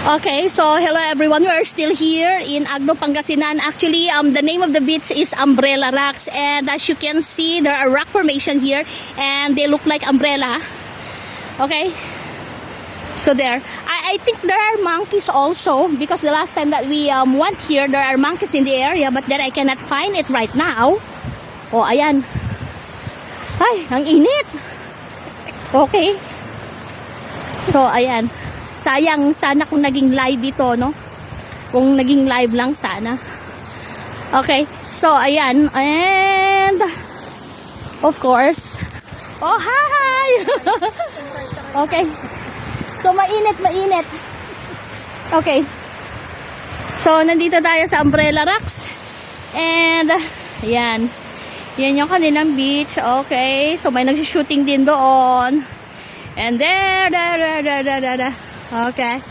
Okay, so hello everyone. We are still here in Agno Pangasinan. Actually, the name of the beach is Umbrella Rocks, and as you can see, there are rock formation here, and they look like umbrella. Okay, so there. I think there are monkeys also, because the last time that we went here, there are monkeys in the area, but then I cannot find it right now. Oh, ayan. Ay, ang init. Okay. So, ayan. Sayang sana kung naging live ito, no? Kung naging live lang sana. Okay. So, ayan. And, of course. Oh, hi! Okay. So, mainit. Okay. So, nandito tayo sa Umbrella Rocks. And, ayan. Yan yung kanilang beach. Okay. So, may nagsushooting din doon. And there. Okay.